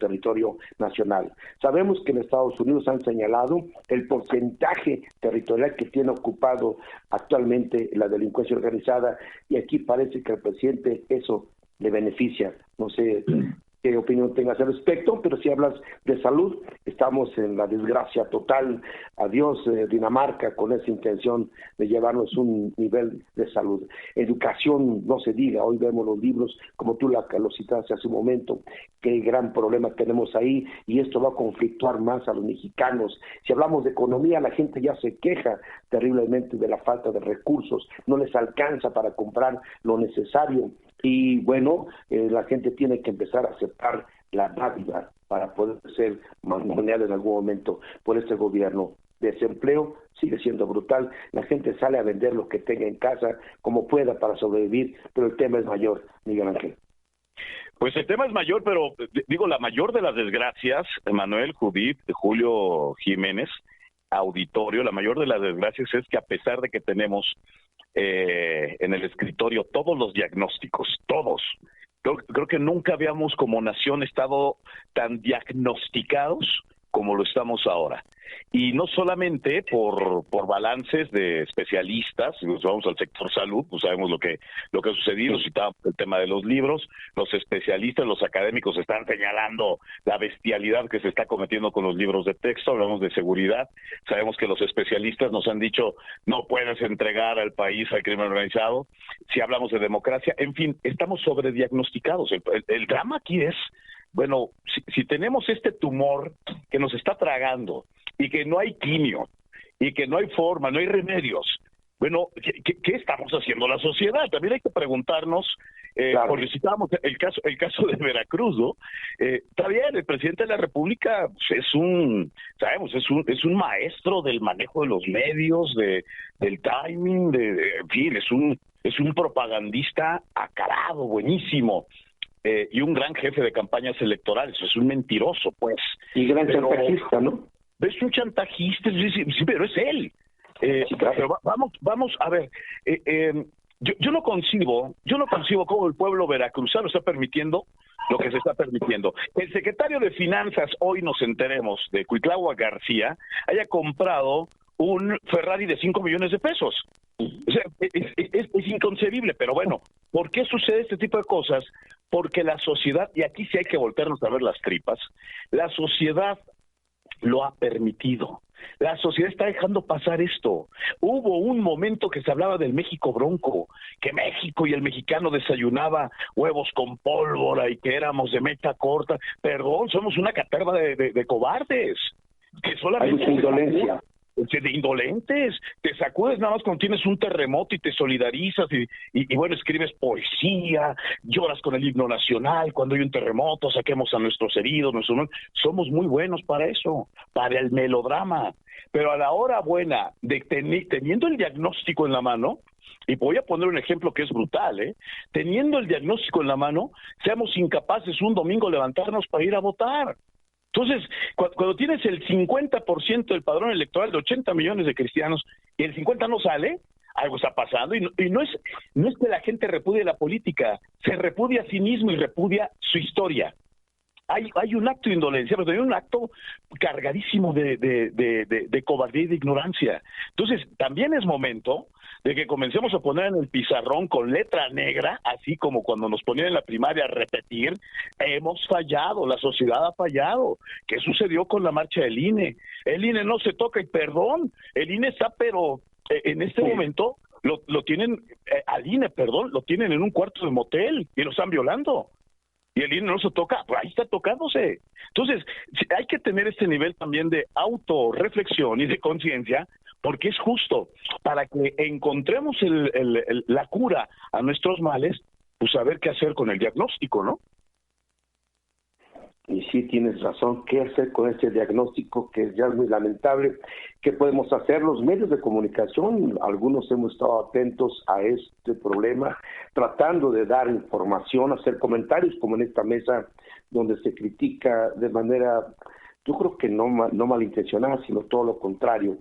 A: territorio nacional. Sabemos que en Estados Unidos han señalado el porcentaje territorial que tiene ocupado actualmente la delincuencia organizada, y aquí parece que al presidente eso le beneficia. No sé qué opinión tengas al respecto, pero si hablas de salud, estamos en la desgracia total. Adiós Dinamarca, con esa intención de llevarnos un nivel de salud. Educación, no se diga, hoy vemos los libros, como tú lo citaste hace un momento, qué gran problema tenemos ahí, y esto va a conflictuar más a los mexicanos. Si hablamos de economía, la gente ya se queja terriblemente de la falta de recursos, no les alcanza para comprar lo necesario. Y bueno, la gente tiene que empezar a aceptar la dádiva para poder ser mangoneada en algún momento por este gobierno. Desempleo sigue siendo brutal, la gente sale a vender lo que tenga en casa como pueda para sobrevivir, pero el tema es mayor, Miguel Ángel.
B: Pues el tema es mayor, pero digo, la mayor de las desgracias, Manuel, Judith, Julio Jiménez, auditorio, la mayor de las desgracias es que a pesar de que tenemos en el escritorio todos los diagnósticos, todos. Creo que nunca habíamos como nación estado tan diagnosticados como lo estamos ahora. Y no solamente por balances de especialistas, si nos vamos al sector salud, pues sabemos lo que ha sucedido, citábamos el tema de los libros, los especialistas, los académicos están señalando la bestialidad que se está cometiendo con los libros de texto, hablamos de seguridad, sabemos que los especialistas nos han dicho no puedes entregar al país al crimen organizado, si hablamos de democracia, en fin, estamos sobrediagnosticados. El drama aquí es, bueno, si tenemos este tumor que nos está tragando y que no hay quimio y que no hay forma, no hay remedios, bueno, ¿qué estamos haciendo la sociedad? También hay que preguntarnos,
A: claro.
B: porque citábamos el caso de Veracruz, ¿no? Está bien, el presidente de la República pues, es un maestro del manejo de los medios, del timing, en fin, es un propagandista acarado, buenísimo. Y un gran jefe de campañas electorales, es un mentiroso, pues.
A: Y gran chantajista, ¿no?
B: Es un chantajista, sí, pero es él.
A: Sí, claro.
B: Pero vamos a ver, yo no concibo cómo el pueblo veracruzano está permitiendo lo que se está permitiendo. El secretario de Finanzas, hoy nos enteremos, de Cuitláhuac García, haya comprado un Ferrari de 5 millones de pesos. O sea, es inconcebible, pero bueno, ¿por qué sucede este tipo de cosas? Porque la sociedad, y aquí sí hay que voltearnos a ver las tripas, la sociedad lo ha permitido. La sociedad está dejando pasar esto. Hubo un momento que se hablaba del México bronco, que México y el mexicano desayunaba huevos con pólvora y que éramos de meta corta. Perdón, somos una caterva de cobardes. Que solamente
A: hay mucha indolencia.
B: De indolentes, te sacudes nada más cuando tienes un terremoto y te solidarizas y bueno, escribes poesía, lloras con el himno nacional, cuando hay un terremoto saquemos a nuestros heridos, somos muy buenos para eso, para el melodrama, pero a la hora buena de teniendo el diagnóstico en la mano, y voy a poner un ejemplo que es brutal, teniendo el diagnóstico en la mano, seamos incapaces un domingo levantarnos para ir a votar. Entonces, cuando tienes el 50% del padrón electoral de 80 millones de cristianos y el 50% no sale, algo está pasando. Y no es que la gente repudie la política, se repudia a sí mismo y repudia su historia. Hay un acto de indolencia, pero también un acto cargadísimo de cobardía y de ignorancia. Entonces, también es momento de que comencemos a poner en el pizarrón con letra negra, así como cuando nos ponían en la primaria a repetir, hemos fallado, la sociedad ha fallado. ¿Qué sucedió con la marcha del INE? El INE no se toca, y perdón, el INE está, pero en este momento lo tienen, al INE, perdón, lo tienen en un cuarto de motel y lo están violando. Y el INE no se toca, pues ahí está tocándose. Entonces, hay que tener este nivel también de autorreflexión y de conciencia, porque es justo para que encontremos la cura a nuestros males, pues saber qué hacer con el diagnóstico, ¿no?
A: Y sí, tienes razón, ¿qué hacer con este diagnóstico que ya es muy lamentable? ¿Qué podemos hacer los medios de comunicación? Algunos hemos estado atentos a este problema, tratando de dar información, hacer comentarios como en esta mesa donde se critica de manera, yo creo que no malintencionada, sino todo lo contrario.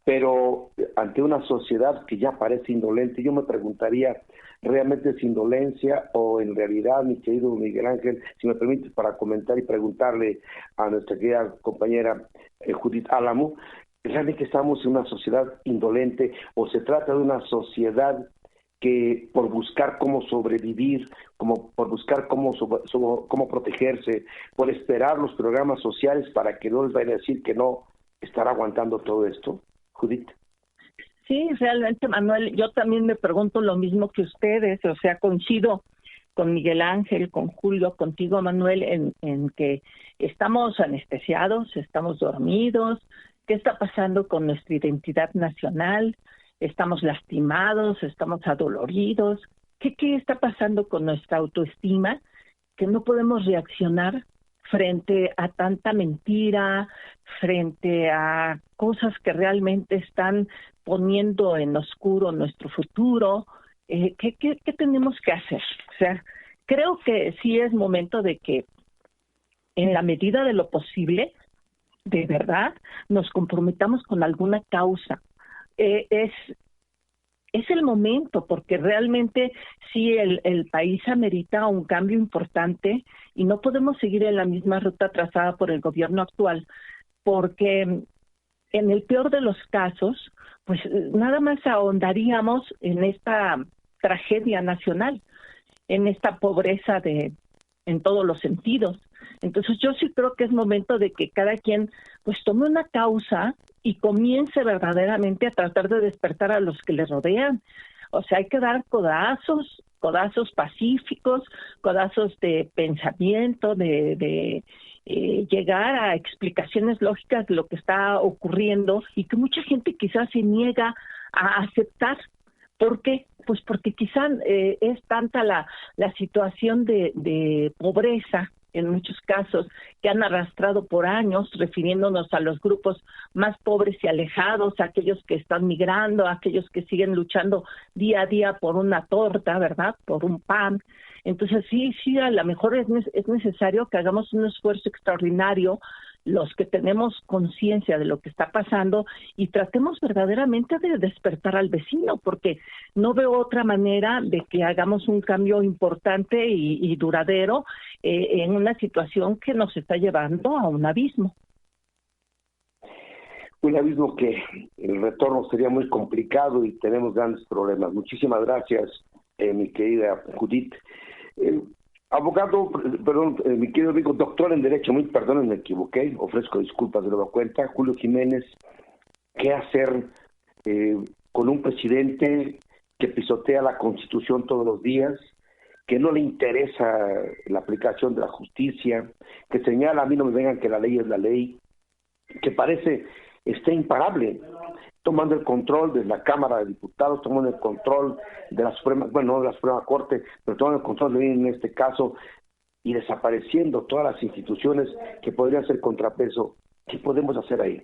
A: Pero ante una sociedad que ya parece indolente, yo me preguntaría, ¿realmente es indolencia o en realidad, mi querido Miguel Ángel, si me permites para comentar y preguntarle a nuestra querida compañera Judith Álamo, ¿realmente estamos en una sociedad indolente o se trata de una sociedad que por buscar cómo sobrevivir, por buscar cómo protegerse, por esperar los programas sociales para que no les vayan a decir que no, estará aguantando todo esto? Judith.
C: Sí, realmente, Manuel, yo también me pregunto lo mismo que ustedes, o sea, coincido con Miguel Ángel, con Julio, contigo, Manuel, en que estamos anestesiados, estamos dormidos, ¿qué está pasando con nuestra identidad nacional? Estamos lastimados, estamos adoloridos, ¿qué está pasando con nuestra autoestima? Que no podemos reaccionar frente a tanta mentira, frente a cosas que realmente están poniendo en oscuro nuestro futuro. ¿Qué tenemos que hacer? O sea, creo que sí es momento de que, en la medida de lo posible, de verdad, nos comprometamos con alguna causa. Es es el momento, porque realmente sí el país amerita un cambio importante y no podemos seguir en la misma ruta trazada por el gobierno actual, porque en el peor de los casos, pues nada más ahondaríamos en esta tragedia nacional, en esta pobreza en todos los sentidos. Entonces yo sí creo que es momento de que cada quien pues tome una causa y comience verdaderamente a tratar de despertar a los que le rodean. O sea, hay que dar codazos pacíficos, codazos de pensamiento, de llegar a explicaciones lógicas de lo que está ocurriendo y que mucha gente quizás se niega a aceptar. ¿Por qué? Pues porque quizás es tanta la situación de pobreza en muchos casos que han arrastrado por años, refiriéndonos a los grupos más pobres y alejados, a aquellos que están migrando, a aquellos que siguen luchando día a día por una torta, ¿verdad?, por un pan. Entonces sí, a lo mejor es necesario que hagamos un esfuerzo extraordinario los que tenemos conciencia de lo que está pasando y tratemos verdaderamente de despertar al vecino, porque no veo otra manera de que hagamos un cambio importante y duradero en una situación que nos está llevando a un abismo.
A: Un abismo que el retorno sería muy complicado y tenemos grandes problemas. Muchísimas gracias, mi querida Judith. Abogado, perdón, mi querido amigo, doctor en Derecho, perdón, me equivoqué, ofrezco disculpas de nueva cuenta. Julio Jiménez, ¿qué hacer con un presidente que pisotea la Constitución todos los días, que no le interesa la aplicación de la justicia, que señala, a mí no me vengan que la ley es la ley, que parece está imparable, tomando el control de la Cámara de Diputados, tomando el control de la Suprema, bueno, no de la Suprema Corte, pero tomando el control de en este caso y desapareciendo todas las instituciones que podrían ser contrapeso? ¿Qué podemos hacer ahí?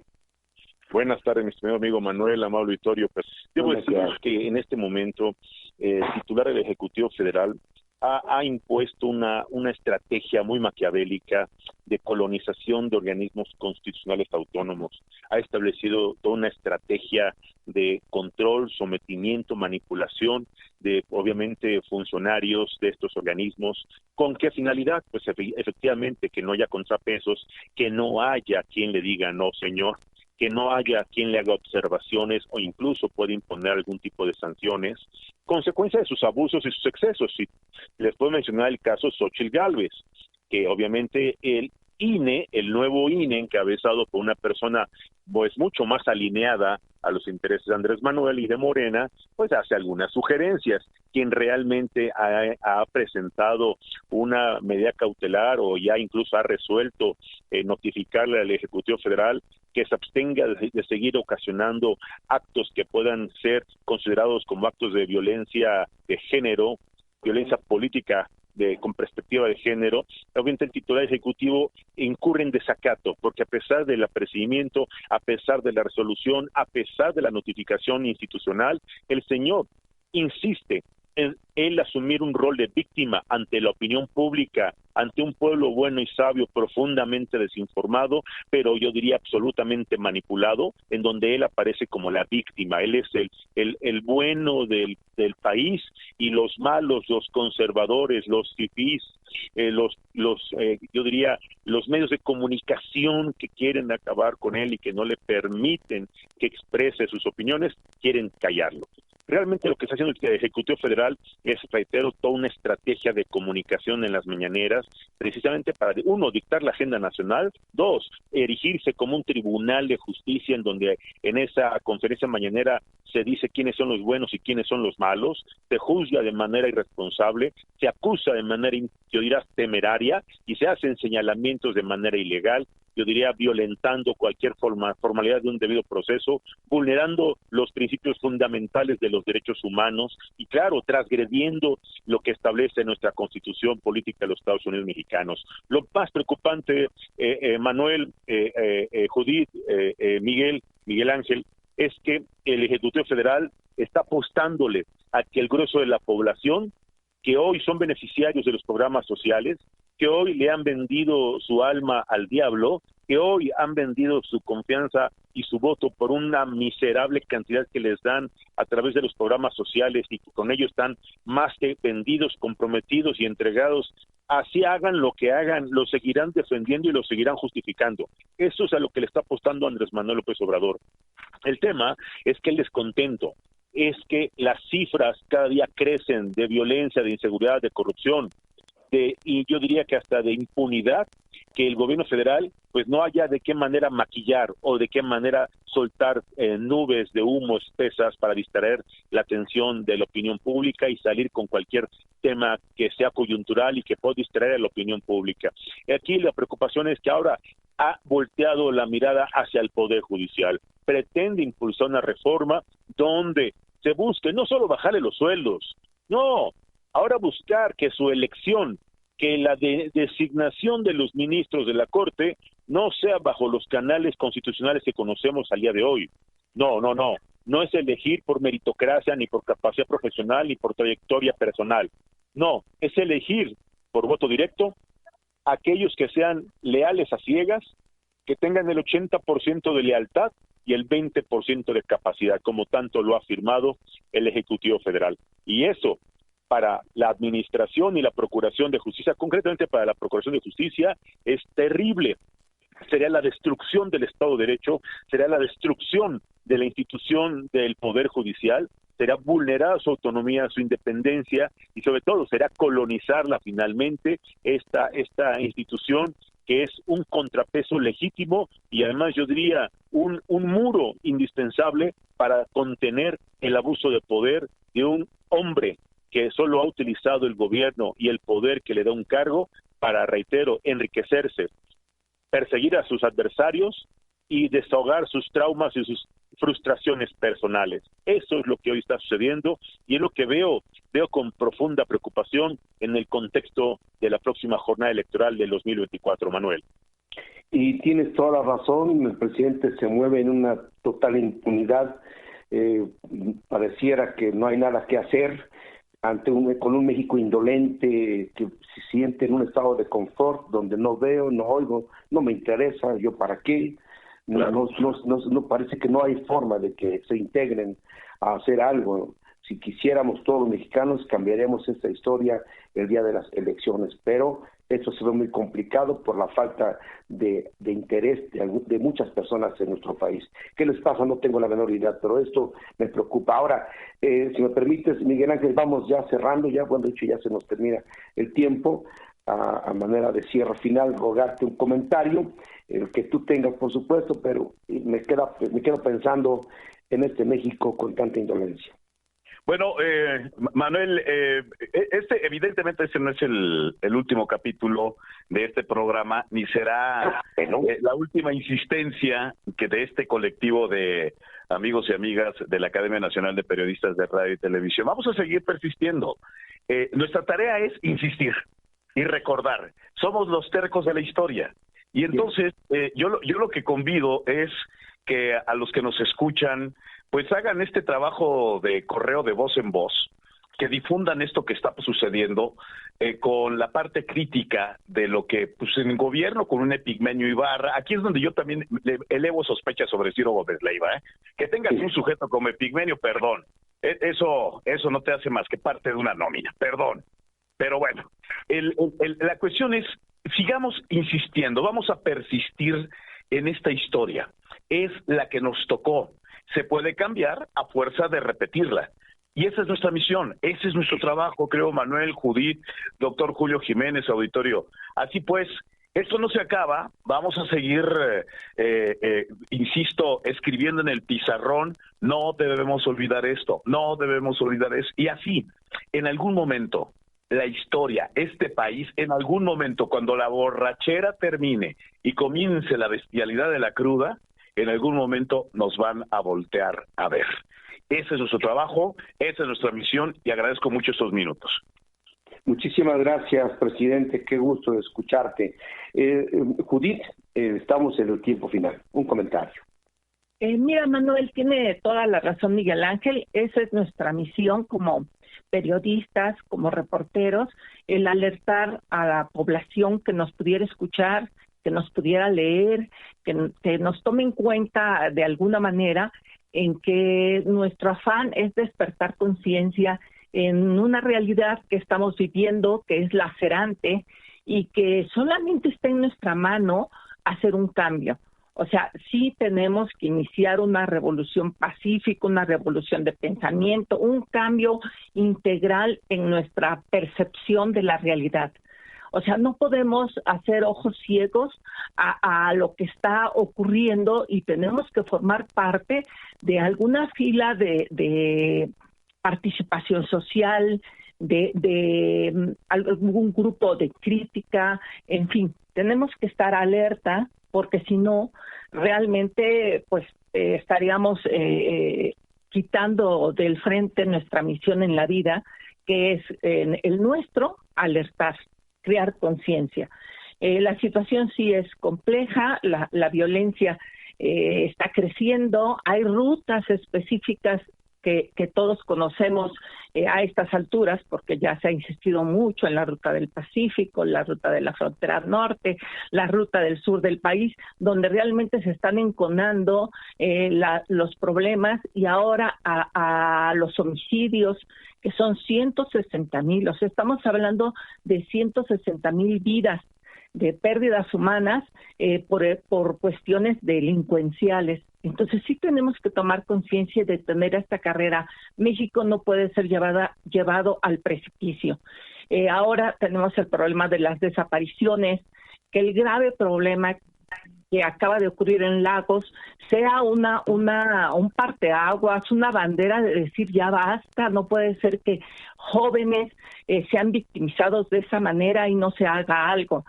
D: Buenas tardes, mi estimado amigo Manuel, amable auditorio. Pues, debo decir que en este momento el titular del Ejecutivo Federal ha impuesto una estrategia muy maquiavélica de colonización de organismos constitucionales autónomos. Ha establecido toda una estrategia de control, sometimiento, manipulación de, obviamente, funcionarios de estos organismos. ¿Con qué finalidad? Pues efectivamente que no haya contrapesos, que no haya quien le diga no, señor, que no haya quien le haga observaciones o incluso puede imponer algún tipo de sanciones, consecuencia de sus abusos y sus excesos. Si les puedo mencionar el caso Xóchitl Gálvez, que obviamente el INE, el nuevo INE, encabezado por una persona pues mucho más alineada a los intereses de Andrés Manuel y de Morena, pues hace algunas sugerencias. Quien realmente ha presentado una medida cautelar o ya incluso ha resuelto notificarle al Ejecutivo Federal que se abstenga de seguir ocasionando actos que puedan ser considerados como actos de violencia de género, violencia política con perspectiva de género. Obviamente el titular ejecutivo incurre en desacato, porque a pesar del apercibimiento, a pesar de la resolución, a pesar de la notificación institucional, el señor insiste en él asumir un rol de víctima ante la opinión pública, ante un pueblo bueno y sabio, profundamente desinformado, pero yo diría absolutamente manipulado, en donde él aparece como la víctima. Él es el bueno del país y los malos, los conservadores, los fifís, yo diría los medios de comunicación que quieren acabar con él y que no le permiten que exprese sus opiniones, quieren callarlo. Realmente lo que está haciendo el Ejecutivo Federal es, reitero, toda una estrategia de comunicación en las mañaneras, precisamente para, uno, dictar la agenda nacional, dos, erigirse como un tribunal de justicia en donde en esa conferencia mañanera se dice quiénes son los buenos y quiénes son los malos, se juzga de manera irresponsable, se acusa de manera, yo diría, temeraria y se hacen señalamientos de manera ilegal, yo diría violentando cualquier formalidad de un debido proceso, vulnerando los principios fundamentales de los derechos humanos y, claro, transgrediendo lo que establece nuestra Constitución Política de los Estados Unidos Mexicanos. Lo más preocupante, Manuel, Judith, Miguel Ángel, es que el Ejecutivo Federal está apostándole a que el grueso de la población, que hoy son beneficiarios de los programas sociales, que hoy le han vendido su alma al diablo, que hoy han vendido su confianza y su voto por una miserable cantidad que les dan a través de los programas sociales y que con ello están más que vendidos, comprometidos y entregados, así hagan lo que hagan, lo seguirán defendiendo y lo seguirán justificando. Eso es a lo que le está apostando Andrés Manuel López Obrador. El tema es que el descontento, es que las cifras cada día crecen de violencia, de inseguridad, de corrupción, y yo diría que hasta de impunidad, que el gobierno federal pues no haya de qué manera maquillar o de qué manera soltar nubes de humo espesas para distraer la atención de la opinión pública y salir con cualquier tema que sea coyuntural y que pueda distraer a la opinión pública. Aquí la preocupación es que ahora ha volteado la mirada hacia el Poder Judicial, pretende impulsar una reforma donde se busque no solo bajarle los sueldos, no, ahora buscar que su elección, que la designación de los ministros de la Corte no sea bajo los canales constitucionales que conocemos al día de hoy. No es elegir por meritocracia, ni por capacidad profesional, ni por trayectoria personal. No, es elegir por voto directo aquellos que sean leales a ciegas, que tengan el 80% de lealtad y el 20% de capacidad, como tanto lo ha afirmado el Ejecutivo Federal. Y eso, para la Administración y la Procuración de Justicia, concretamente para la Procuración de Justicia, es terrible. Sería la destrucción del Estado de Derecho, sería la destrucción de la institución del Poder Judicial, será vulnerar su autonomía, su independencia y sobre todo será colonizarla finalmente esta institución que es un contrapeso legítimo y además yo diría un muro indispensable para contener el abuso de poder de un hombre que solo ha utilizado el gobierno y el poder que le da un cargo para, reitero, enriquecerse, perseguir a sus adversarios y desahogar sus traumas y sus frustraciones personales. Eso es lo que hoy está sucediendo y es lo que veo con profunda preocupación en el contexto de la próxima jornada electoral del 2024, Manuel.
A: Y tienes toda la razón, el presidente se mueve en una total impunidad, pareciera que no hay nada que hacer con un México indolente que se siente en un estado de confort donde no veo, no oigo, no me interesa, yo para qué. No parece que no hay forma de que se integren a hacer algo. Si quisiéramos todos los mexicanos cambiaríamos esta historia el día de las elecciones, pero eso se ve muy complicado por la falta de interés de muchas personas en nuestro país. ¿Qué les pasa? No tengo la menor idea, pero esto me preocupa. Ahora, si me permites, Miguel Ángel, vamos ya cerrando, de hecho ya se nos termina el tiempo. A manera de cierre final, rogarte un comentario, el que tú tengas, por supuesto, pero me quedo pensando en este México con tanta indolencia.
B: Bueno, Manuel, evidentemente ese no es el último capítulo de este programa, ni será la última insistencia que de este colectivo de amigos y amigas de la Academia Nacional de Periodistas de Radio y Televisión. Vamos a seguir persistiendo. Nuestra tarea es insistir y recordar. Somos los tercos de la historia. Y entonces, yo lo que convido es que a los que nos escuchan, pues hagan este trabajo de correo de voz en voz, que difundan esto que está sucediendo con la parte crítica de lo que, pues en el gobierno, con un Epigmenio Ibarra, aquí es donde yo también le elevo sospechas sobre Ciro Gómez Leiva, que tengas un sujeto como Epigmenio, perdón, eso no te hace más que parte de una nómina, perdón. Pero bueno, la cuestión es, sigamos insistiendo, vamos a persistir en esta historia. Es la que nos tocó. Se puede cambiar a fuerza de repetirla. Y esa es nuestra misión, ese es nuestro trabajo, creo, Manuel, Judith, doctor Julio Jiménez, auditorio. Así pues, esto no se acaba, vamos a seguir, insisto, escribiendo en el pizarrón, no debemos olvidar esto, no debemos olvidar eso. Y así, en algún momento, la historia, este país, en algún momento, cuando la borrachera termine y comience la bestialidad de la cruda, en algún momento nos van a voltear a ver. Ese es nuestro trabajo, esa es nuestra misión y agradezco mucho estos minutos.
A: Muchísimas gracias, presidente, qué gusto de escucharte. Judith, estamos en el tiempo final. Un comentario.
C: Mira, Manuel, tiene toda la razón Miguel Ángel, esa es nuestra misión como periodistas, como reporteros, el alertar a la población que nos pudiera escuchar que nos pudiera leer, que nos tome en cuenta de alguna manera en que nuestro afán es despertar conciencia en una realidad que estamos viviendo, que es lacerante y que solamente está en nuestra mano hacer un cambio. O sea, sí tenemos que iniciar una revolución pacífica, una revolución de pensamiento, un cambio integral en nuestra percepción de la realidad. O sea, no podemos hacer ojos ciegos a lo que está ocurriendo y tenemos que formar parte de alguna fila de participación social, de algún grupo de crítica, en fin, tenemos que estar alerta porque si no, realmente pues estaríamos quitando del frente nuestra misión en la vida, que es el nuestro, alertar, crear conciencia. La situación sí es compleja, la violencia está creciendo, hay rutas específicas que todos conocemos a estas alturas, porque ya se ha insistido mucho en la ruta del Pacífico, la ruta de la frontera norte, la ruta del sur del país, donde realmente se están enconando los problemas y ahora a los homicidios, que son 160,000, o sea, estamos hablando de 160,000 vidas de pérdidas humanas por cuestiones delincuenciales. Entonces sí tenemos que tomar conciencia y detener esta carrera. México no puede ser llevado al precipicio. Ahora tenemos el problema de las desapariciones, que el grave problema que acaba de ocurrir en Lagos sea un parteaguas, una bandera de decir ya basta, no puede ser que jóvenes sean victimizados de esa manera y no se haga algo.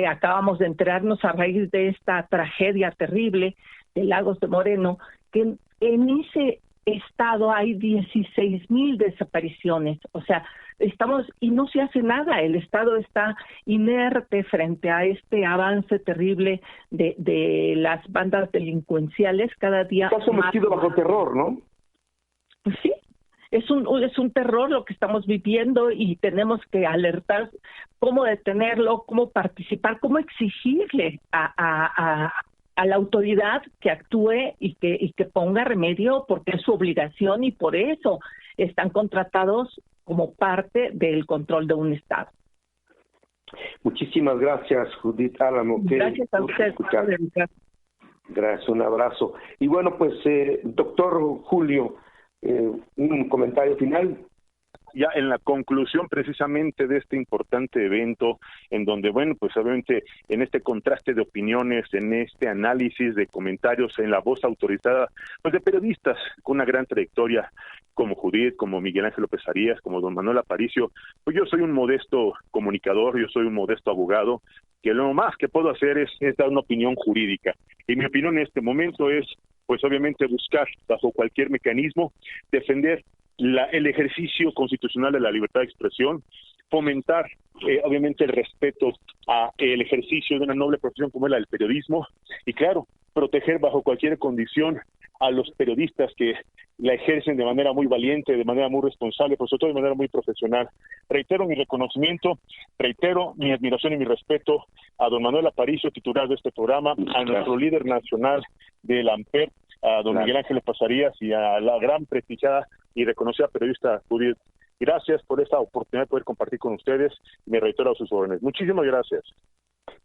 C: Acabamos de enterarnos a raíz de esta tragedia terrible de Lagos de Moreno, que en ese estado hay 16,000 desapariciones, o sea, y no se hace nada, el Estado está inerte frente a este avance terrible de las bandas delincuenciales cada día.
A: Está sometido bajo terror, ¿no?
C: Pues sí, es un terror lo que estamos viviendo y tenemos que alertar cómo detenerlo, cómo participar, cómo exigirle a la autoridad que actúe y que ponga remedio, porque es su obligación y por eso están contratados como parte del control de un Estado.
A: Muchísimas gracias, Judith Álamo.
C: Gracias a usted.
A: Gracias, un abrazo. Y bueno, pues, doctor Julio, un comentario final.
D: Ya en la conclusión precisamente de este importante evento, en donde, bueno, pues obviamente en este contraste de opiniones, en este análisis de comentarios, en la voz autorizada, pues de periodistas con una gran trayectoria, como Judith, como Miguel Ángel López Arias, como don Manuel Aparicio, pues yo soy un modesto comunicador, yo soy un modesto abogado, que lo más que puedo hacer es dar una opinión jurídica. Y mi opinión en este momento es, pues obviamente buscar, bajo cualquier mecanismo, defender el ejercicio constitucional de la libertad de expresión, fomentar obviamente el respeto a el ejercicio de una noble profesión como es la del periodismo y claro, proteger bajo cualquier condición a los periodistas que la ejercen de manera muy valiente, de manera muy responsable, pero sobre todo de manera muy profesional. Reitero mi reconocimiento, reitero mi admiración y mi respeto a don Manuel Aparicio, titular de este programa, a nuestro líder nacional del AMPER, a don Miguel Ángel López Arias y a la gran prestigiada y reconocida periodista Judith. Gracias por esta oportunidad de poder compartir con ustedes y me reitero a sus órdenes. Muchísimas gracias.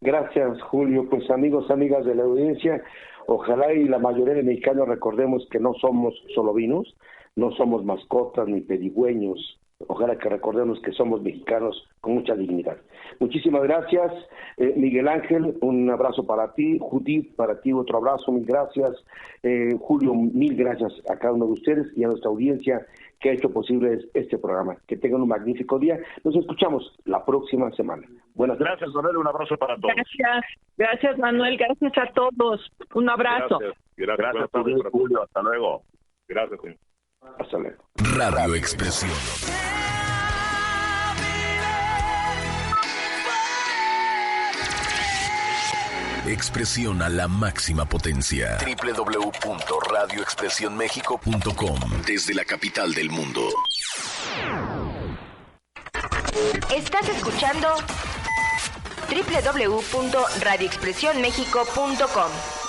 A: Gracias, Julio. Pues amigos, amigas de la audiencia, ojalá y la mayoría de mexicanos recordemos que no somos solo vinos, no somos mascotas ni pedigüeños. Ojalá que recordemos que somos mexicanos con mucha dignidad. Muchísimas gracias, Miguel Ángel, un abrazo para ti. Judith, para ti otro abrazo, mil gracias. Julio, mil gracias a cada uno de ustedes y a nuestra audiencia que ha hecho posible este programa. Que tengan un magnífico día. Nos escuchamos la próxima semana. Buenas tardes.
B: Gracias, Manuel, un abrazo para todos.
C: Gracias, Manuel, gracias a todos. Un abrazo.
B: Gracias Julio, hasta luego. Gracias, señor.
A: Hasta luego.
E: Radio Expresión. Expresión a la máxima potencia. www.radioexpresionmexico.com. Desde la capital del mundo.
F: Estás escuchando www.radioexpresionmexico.com.